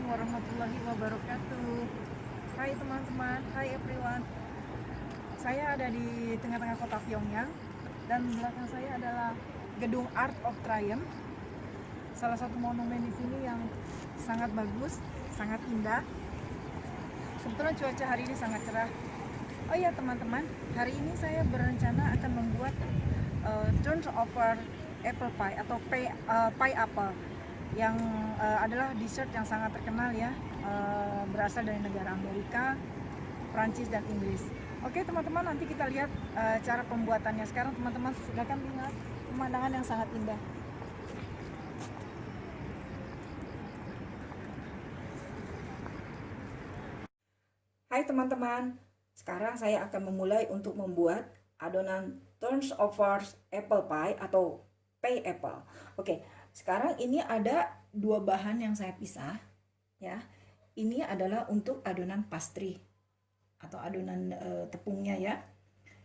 warahmatullahi wabarakatuh. Hai teman-teman, hai everyone. Saya ada di tengah-tengah kota Pyongyang dan belakang saya adalah gedung Art of Triumph. Salah satu monumen di sini yang sangat bagus, sangat indah. Kebetulan cuaca hari ini sangat cerah. Oh iya teman-teman, hari ini saya berencana akan membuat turns over apple pie atau pie apple yang adalah dessert yang sangat terkenal ya, berasal dari negara Amerika, Prancis dan Inggris. Oke teman-teman, nanti kita lihat cara pembuatannya. Sekarang teman-teman silakan lihat pemandangan yang sangat indah. Hai teman-teman, sekarang saya akan memulai untuk membuat adonan turns over apple pie atau pie apple. Oke, sekarang ini ada dua bahan yang saya pisah ya. Ini adalah untuk adonan pastry atau adonan tepungnya ya.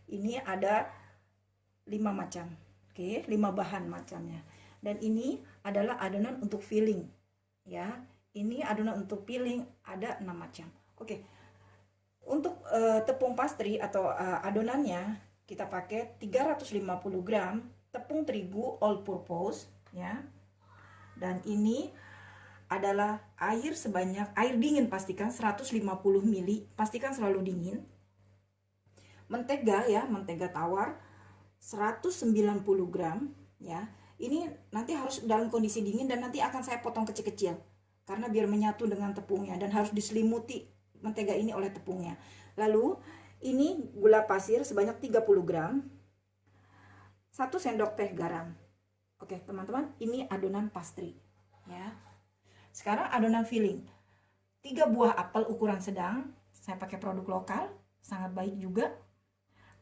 Ini ada 5 macam. Oke, 5 bahan macamnya. Dan ini adalah adonan untuk filling ya. Ini adonan untuk filling ada 6 macam. Oke. Untuk tepung pastry atau adonannya kita pakai 350 gram tepung terigu all purpose ya. Dan ini adalah air dingin, pastikan 150 ml, pastikan selalu dingin. Mentega ya, mentega tawar 190 gram ya. Ini nanti harus dalam kondisi dingin dan nanti akan saya potong kecil-kecil karena biar menyatu dengan tepungnya dan harus diselimuti mentega ini oleh tepungnya. Lalu ini gula pasir sebanyak 30 gram, 1 sendok teh garam. Oke teman-teman, ini adonan pastry ya. Sekarang adonan filling, 3 buah apel ukuran sedang, saya pakai produk lokal, sangat baik juga.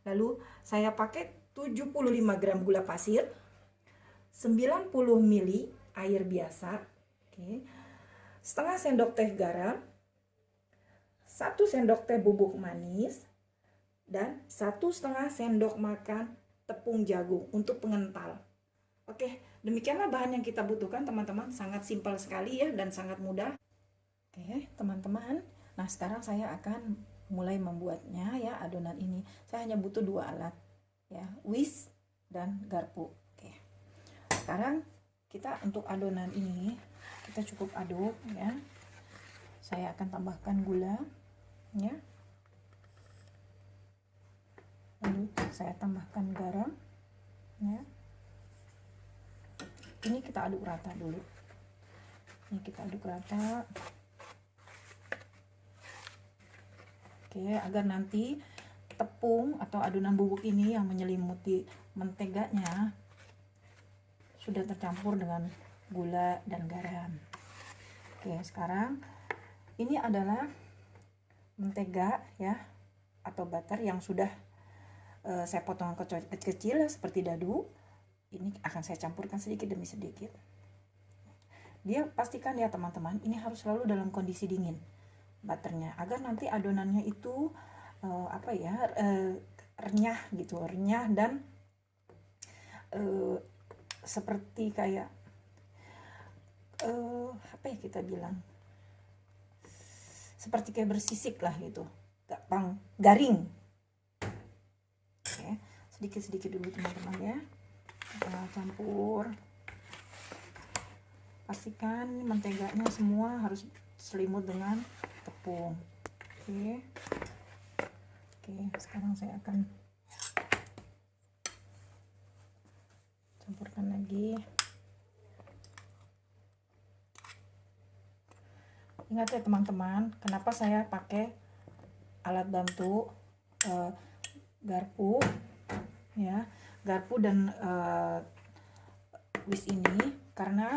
Lalu saya pakai 75 gram gula pasir, 90 ml air biasa, oke, setengah sendok teh garam, 1 sendok teh bubuk manis, dan 1,5 sendok makan tepung jagung untuk pengental. Oke, demikianlah bahan yang kita butuhkan teman-teman. Sangat simpel sekali ya dan sangat mudah. Oke teman-teman, nah sekarang saya akan mulai membuatnya ya adonan ini. Saya hanya butuh 2 alat ya, whisk dan garpu. Oke, sekarang kita untuk adonan ini kita cukup aduk ya. Saya akan tambahkan gula ya, lalu saya tambahkan garam ya. Ini kita aduk rata dulu, ini kita aduk rata. Oke, agar nanti tepung atau adonan bubuk ini yang menyelimuti menteganya sudah tercampur dengan gula dan garam. Oke, sekarang ini adalah mentega ya atau butter yang sudah saya potong kecil-kecil seperti dadu. Ini akan saya campurkan sedikit demi sedikit. Dia pastikan ya teman-teman, ini harus selalu dalam kondisi dingin butternya agar nanti adonannya itu renyah gitu, renyah dan seperti kayak kita bilang seperti kayak bersisik lah gitu, gampang garing. Oke, sedikit-sedikit dulu teman-teman ya, kita campur. Pastikan menteganya semua harus selimut dengan tepung. Oke, sekarang saya akan campurkan lagi. Ingat ya teman-teman, kenapa saya pakai alat bantu garpu ya, garpu dan whisk ini, karena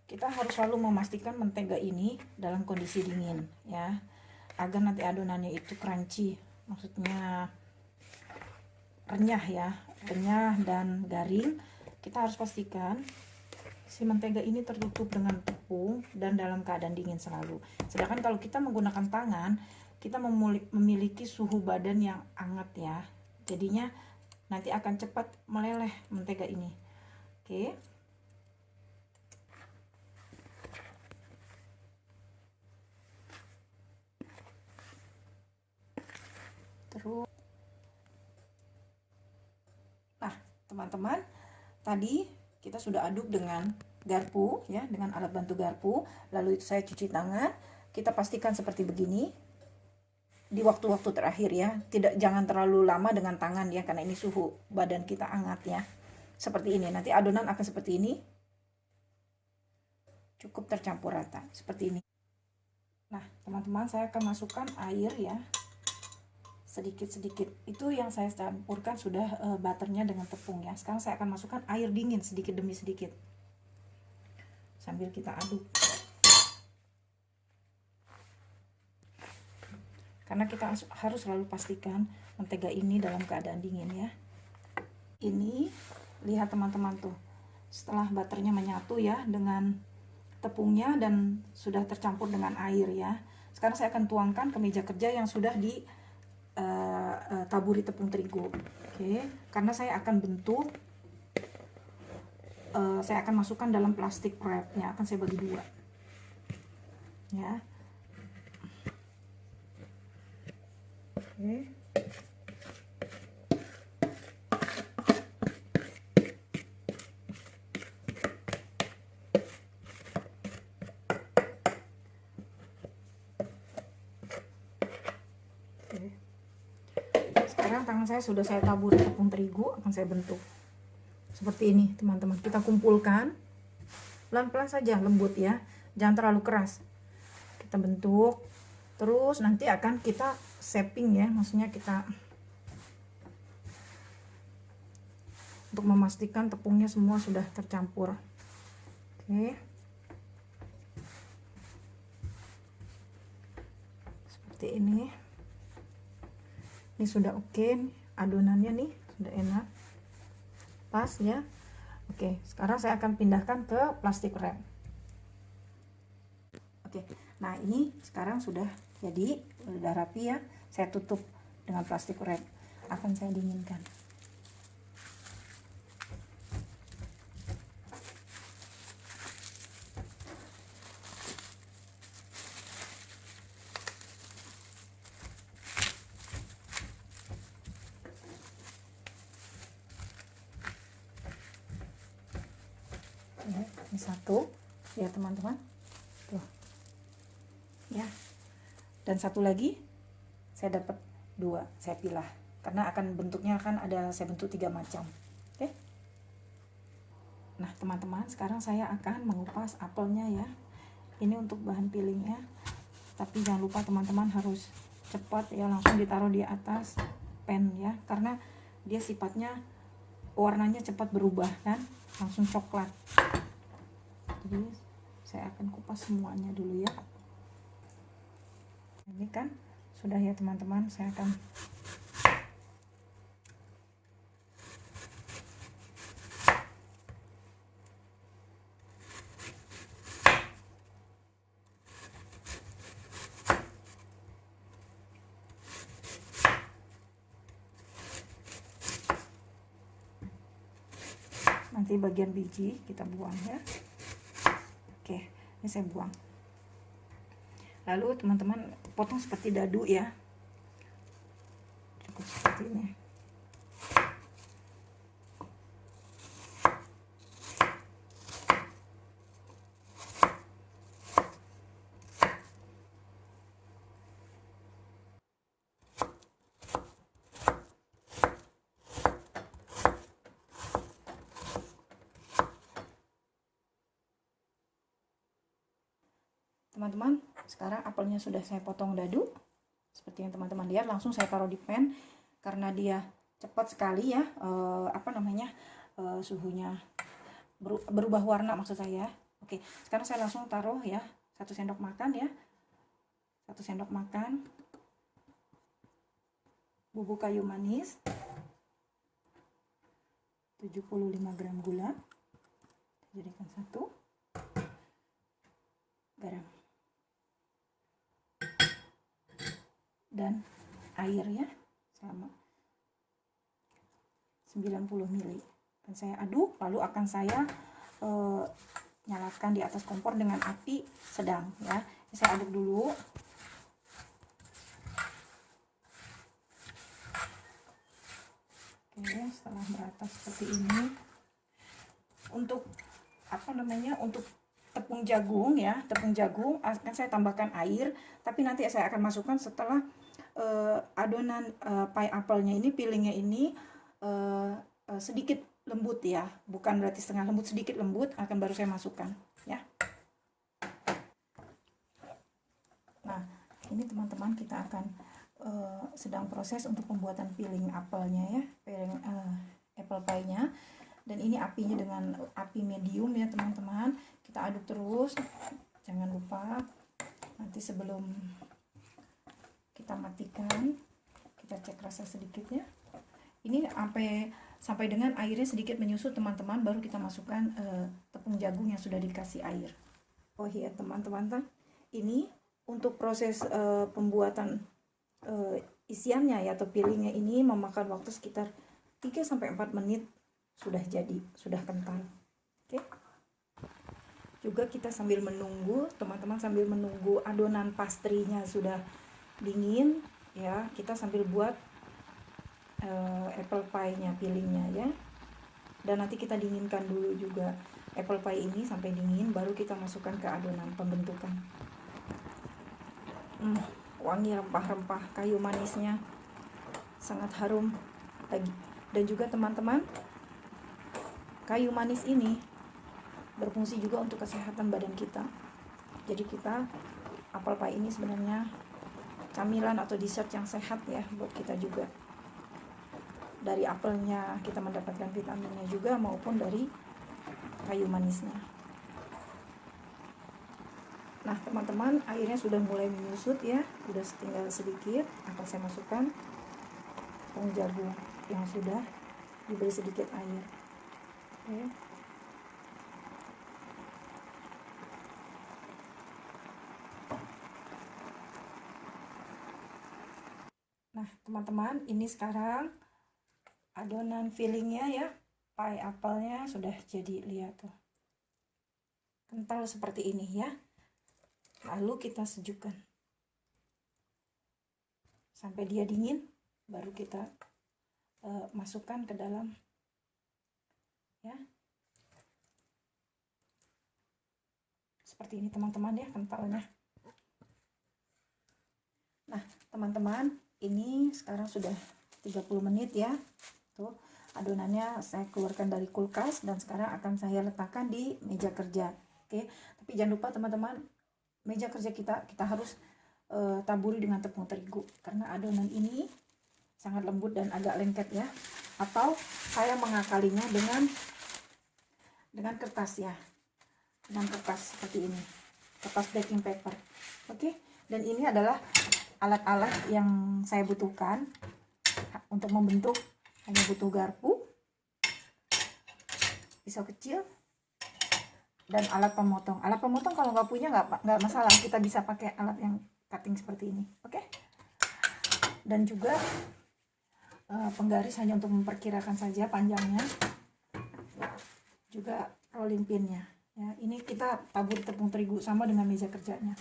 kita harus selalu memastikan mentega ini dalam kondisi dingin ya, agar nanti adonannya itu crunchy, maksudnya renyah ya, renyah dan garing. Kita harus pastikan si mentega ini tertutup dengan tepung dan dalam keadaan dingin selalu. Sedangkan kalau kita menggunakan tangan, kita memiliki suhu badan yang hangat ya. Jadinya nanti akan cepat meleleh mentega ini. Oke. Terus, nah teman-teman, tadi kita sudah aduk dengan garpu ya, dengan alat bantu garpu. Lalu itu saya cuci tangan. Kita pastikan seperti begini di waktu-waktu terakhir ya. Jangan terlalu lama dengan tangan ya, karena ini suhu badan kita hangat ya. Seperti ini. Nanti adonan akan seperti ini. Cukup tercampur rata seperti ini. Nah, teman-teman, saya akan masukkan air ya. Sedikit-sedikit. Itu yang saya campurkan sudah butternya dengan tepung ya. Sekarang saya akan masukkan air dingin sedikit demi sedikit. Sambil kita aduk. Karena kita harus selalu pastikan mentega ini dalam keadaan dingin ya. Ini, lihat teman-teman tuh. Setelah butternya menyatu ya dengan tepungnya dan sudah tercampur dengan air ya. Sekarang saya akan tuangkan ke meja kerja yang sudah taburi tepung terigu. Oke, karena saya akan bentuk, saya akan masukkan dalam plastik wrapnya, akan saya bagi dua ya. Oke. Sekarang tangan saya sudah saya taburi tepung terigu, akan saya bentuk seperti ini teman-teman. Kita kumpulkan pelan-pelan saja, lembut ya, jangan terlalu keras. Kita bentuk, terus nanti akan kita shaping ya, maksudnya kita untuk memastikan tepungnya semua sudah tercampur. Oke, seperti ini. Ini sudah oke, adonannya nih sudah enak, pas ya. Oke, sekarang saya akan pindahkan ke plastik wrap. Oke, nah ini sekarang sudah jadi, sudah rapi ya. Saya tutup dengan plastik wrap, akan saya dinginkan. Ini satu ya teman-teman tuh ya, dan satu lagi saya dapat dua, saya pilah karena akan bentuknya akan ada, saya bentuk 3 macam. Oke, nah teman-teman, sekarang saya akan mengupas apelnya ya. Ini untuk bahan peelingnya, tapi jangan lupa teman-teman harus cepat ya, langsung ditaruh di atas pan ya, karena dia sifatnya warnanya cepat berubah kan, langsung coklat. Jadi saya akan kupas semuanya dulu ya. Ini kan sudah ya teman-teman, saya akan nanti bagian biji kita buang ya. Oke, ini saya buang. Lalu teman-teman potong seperti dadu ya, cukup seperti ini. Teman-teman, sekarang apelnya sudah saya potong dadu seperti yang teman-teman lihat. Langsung saya taruh di pan karena dia cepat sekali ya, suhunya berubah warna maksud saya. Oke, sekarang saya langsung taruh ya, 1 sendok makan ya, 1 sendok makan bubuk kayu manis, 75 gram gula, jadikan 1, garam dan air ya, sama 90 ml. Dan saya aduk, lalu akan saya nyalakan di atas kompor dengan api sedang ya. Saya aduk dulu. Oke, setelah merata seperti ini, untuk untuk tepung jagung ya, tepung jagung akan saya tambahkan air, tapi nanti saya akan masukkan setelah adonan pie apelnya ini, fillingnya ini sedikit lembut ya, bukan berarti setengah lembut, sedikit lembut akan baru saya masukkan ya. Nah, ini teman-teman kita akan sedang proses untuk pembuatan filling apelnya ya, filling apple pie-nya. Dan ini apinya dengan api medium ya teman-teman. Kita aduk terus, jangan lupa nanti sebelum kita matikan kita cek rasa sedikitnya. Ini sampai dengan airnya sedikit menyusut teman-teman, baru kita masukkan tepung jagung yang sudah dikasih air. Oh iya teman-teman, ini untuk proses pembuatan isiannya ya atau fillingnya ini memakan waktu sekitar 3-4 menit. Sudah jadi, sudah kental. Oke. Juga kita sambil menunggu, teman-teman, sambil menunggu adonan pastrinya sudah dingin ya, kita sambil buat apple pie-nya, fillingnya ya. Dan nanti kita dinginkan dulu juga apple pie ini sampai dingin, baru kita masukkan ke adonan pembentukan. Wangi rempah-rempah, kayu manisnya sangat harum lagi. Dan juga teman-teman, kayu manis ini berfungsi juga untuk kesehatan badan kita. Jadi kita, apple pie ini sebenarnya camilan atau dessert yang sehat ya buat kita juga. Dari apelnya kita mendapatkan vitaminnya juga, maupun dari kayu manisnya. Nah teman-teman, airnya sudah mulai menyusut ya, sudah tinggal sedikit. Akan saya masukkan tepung jagung yang sudah diberi sedikit air. Oke. Nah teman-teman, ini sekarang adonan fillingnya ya, pie apelnya sudah jadi, lihat tuh, kental seperti ini ya. Lalu kita sejukkan sampai dia dingin, baru kita masukkan ke dalam ya. Seperti ini teman-teman ya kentalnya. Nah teman-teman, ini sekarang sudah 30 menit ya. Tuh adonannya saya keluarkan dari kulkas dan sekarang akan saya letakkan di meja kerja. Oke, tapi jangan lupa teman-teman, meja kerja kita harus taburi dengan tepung terigu, karena adonan ini sangat lembut dan agak lengket ya. Atau saya mengakalinya dengan kertas ya, dengan kertas seperti ini, kertas baking paper. Oke, dan ini adalah alat-alat yang saya butuhkan untuk membentuk. Hanya butuh garpu, pisau kecil, dan alat pemotong. Alat pemotong kalau nggak punya nggak masalah, kita bisa pakai alat yang cutting seperti ini. Oke. Dan juga penggaris hanya untuk memperkirakan saja panjangnya. Juga rolling pinnya. Ya, ini kita tabur tepung terigu sama dengan meja kerjanya.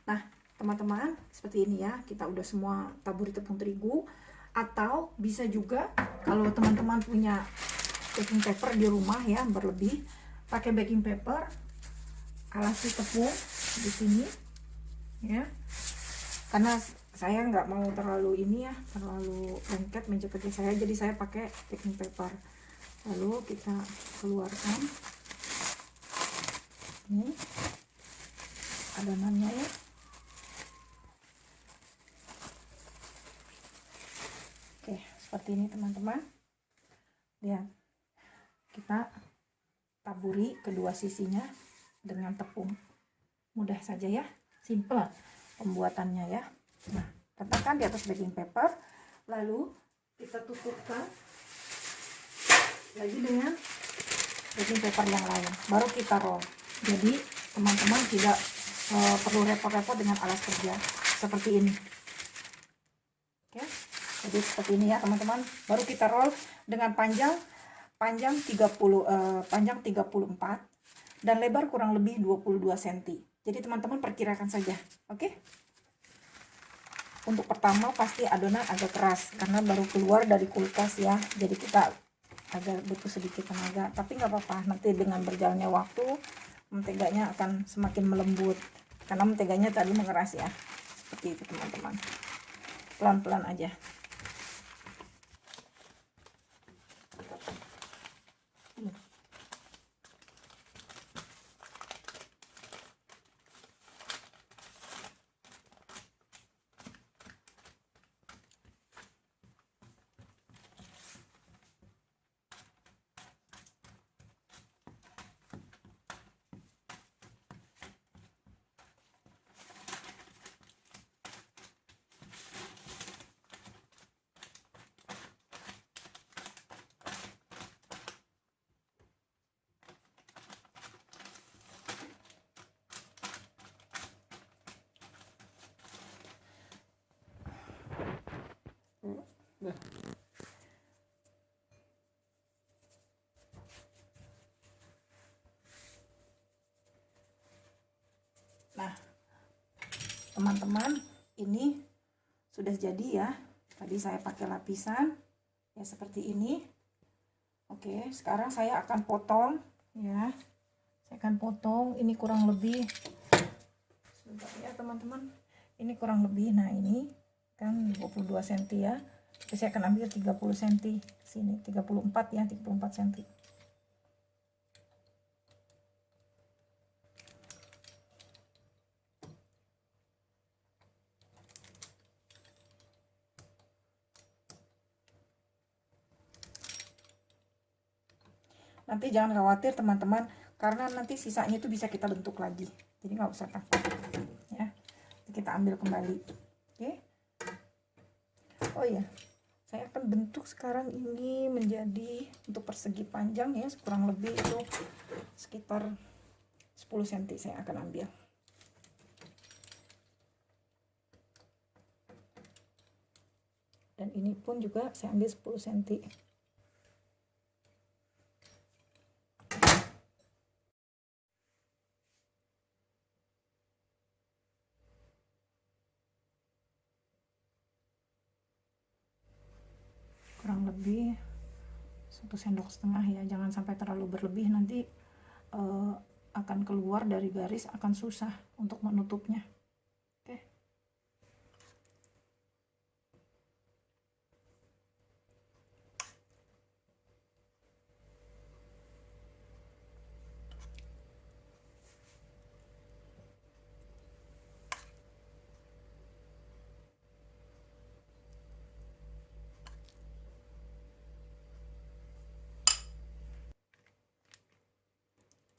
Nah, teman-teman, seperti ini ya. Kita udah semua taburi tepung terigu. Atau bisa juga kalau teman-teman punya baking paper di rumah ya berlebih, pakai baking paper, alasi tepung di sini ya. Karena saya nggak mau terlalu ini ya, terlalu lengket meja kerja saya, jadi saya pakai baking paper. Lalu kita keluarkan ini adonannya ya. Oke, seperti ini teman-teman. Lihat, kita taburi kedua sisinya dengan tepung. Mudah saja ya, simple pembuatannya ya. Nah, letakkan di atas baking paper, lalu kita tutupkan lagi dengan baking paper yang lain, baru kita roll. Jadi teman-teman tidak perlu repot-repot dengan alas kerja seperti ini. Oke, jadi seperti ini ya teman-teman. Baru kita roll dengan panjang 34 dan lebar kurang lebih 22 cm. Jadi teman-teman perkirakan saja. Oke. untuk pertama pasti adonan agak keras karena baru keluar dari kulkas ya, jadi kita agak butuh sedikit tenaga, tapi nggak apa-apa, nanti dengan berjalannya waktu menteganya akan semakin melembut karena menteganya tadi mengeras ya. Seperti itu teman-teman, pelan-pelan aja. Nah, teman-teman, ini sudah jadi ya. Tadi saya pakai lapisan ya seperti ini. Oke, sekarang saya akan potong ya. Saya akan potong, ini kurang lebih, sebentar ya teman-teman. Ini kurang lebih, nah ini kan 22 cm ya. Jadi saya akan ambil 30 cm sini, 34 ya, 34 cm. Nanti jangan khawatir teman-teman, karena nanti sisanya itu bisa kita bentuk lagi, jadi nggak usah takut ya. Kita ambil kembali. Oke. Oh iya, saya akan bentuk sekarang ini menjadi untuk persegi panjang ya, kurang lebih itu sekitar 10 cm saya akan ambil. Dan ini pun juga saya ambil 10 cm. Kurang lebih 1,5 sendok ya, jangan sampai terlalu berlebih, nanti akan keluar dari garis, akan susah untuk menutupnya. Oke.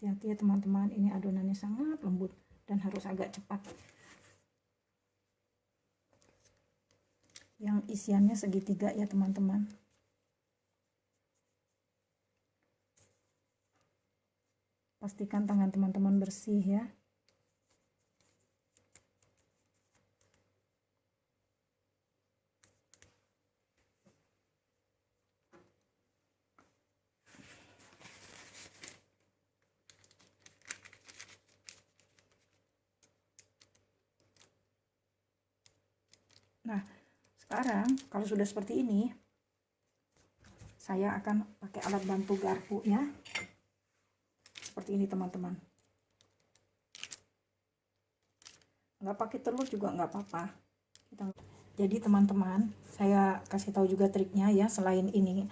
Hati-hati ya teman-teman, ini adonannya sangat lembut dan harus agak cepat. Yang isiannya segitiga ya teman-teman. Pastikan tangan teman-teman bersih ya. Nah, sekarang kalau sudah seperti ini, saya akan pakai alat bantu garpu ya. Seperti ini teman-teman. Nggak pakai telur juga nggak apa-apa. Jadi teman-teman, saya kasih tahu juga triknya ya. Selain ini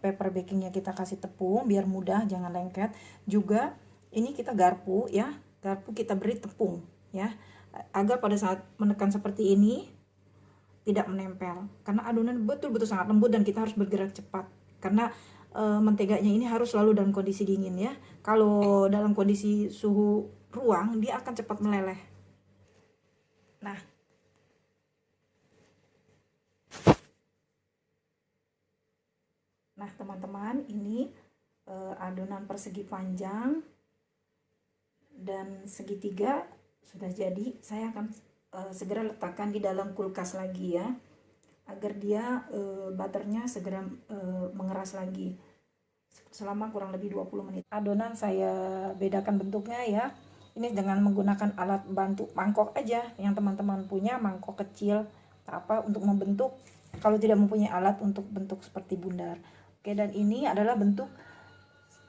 paper bakingnya kita kasih tepung biar mudah, jangan lengket. Juga ini kita garpu ya, garpu kita beri tepung ya, agar pada saat menekan seperti ini tidak menempel, karena adonan betul-betul sangat lembut dan kita harus bergerak cepat karena menteganya ini harus selalu dalam kondisi dingin ya. Kalau dalam kondisi suhu ruang dia akan cepat meleleh. Nah teman-teman, ini adonan persegi panjang dan segitiga sudah jadi. Saya akan segera letakkan di dalam kulkas lagi ya, agar dia butternya segera mengeras lagi selama kurang lebih 20 menit. Adonan saya bedakan bentuknya ya. Ini dengan menggunakan alat bantu mangkok aja yang teman-teman punya, mangkok kecil apa untuk membentuk, kalau tidak mempunyai alat untuk bentuk seperti bundar. Oke, dan ini adalah bentuk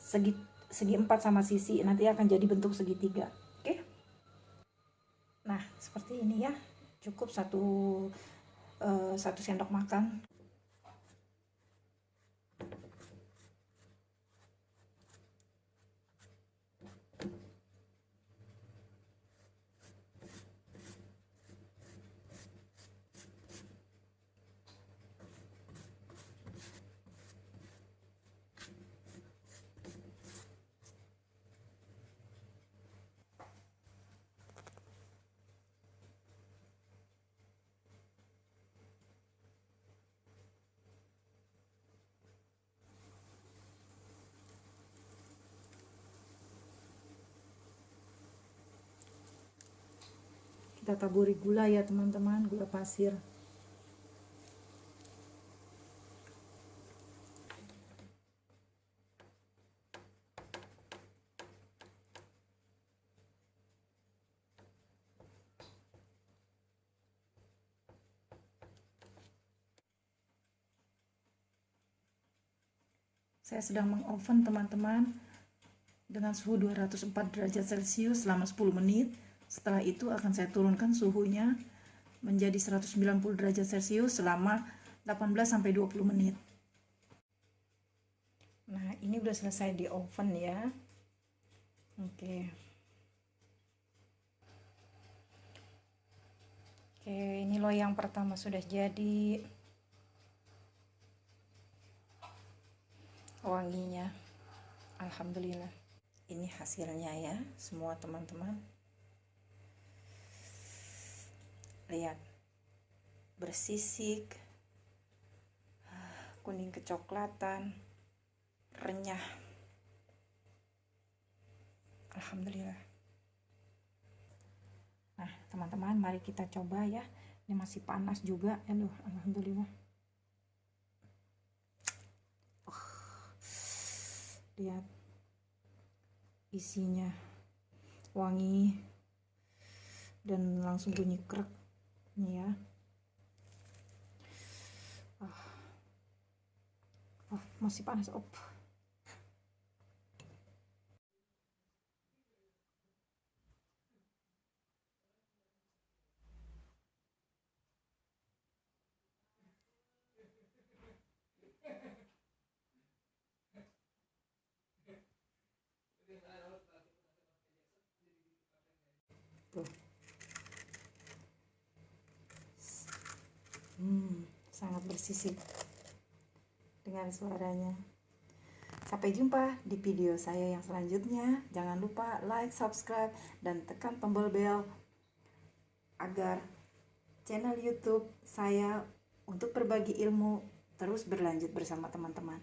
segi 4 sama sisi, nanti akan jadi bentuk segitiga. Oke, nah seperti ini ya, cukup satu sendok makan. Kita taburi gula ya teman-teman, gula pasir. Saya sedang mengoven teman-teman dengan suhu 204 derajat Celcius selama 10 menit. Setelah itu akan saya turunkan suhunya menjadi 190 derajat Celcius selama 18-20 menit. Nah, ini udah selesai di oven ya. Oke. Oke, ini loyang pertama sudah jadi. Wanginya, alhamdulillah. Ini hasilnya ya, semua teman-teman. Lihat, bersisik, kuning kecoklatan, renyah. Alhamdulillah. Nah, teman-teman, mari kita coba ya. Ini masih panas juga. Aduh, alhamdulillah. Lihat isinya wangi dan langsung bunyi krek nih ya. Masih panas. Tuh. Sangat bersisik dengan suaranya. Sampai jumpa di video saya yang selanjutnya. Jangan lupa like, subscribe, dan tekan tombol bel agar channel YouTube saya untuk berbagi ilmu terus berlanjut bersama teman-teman.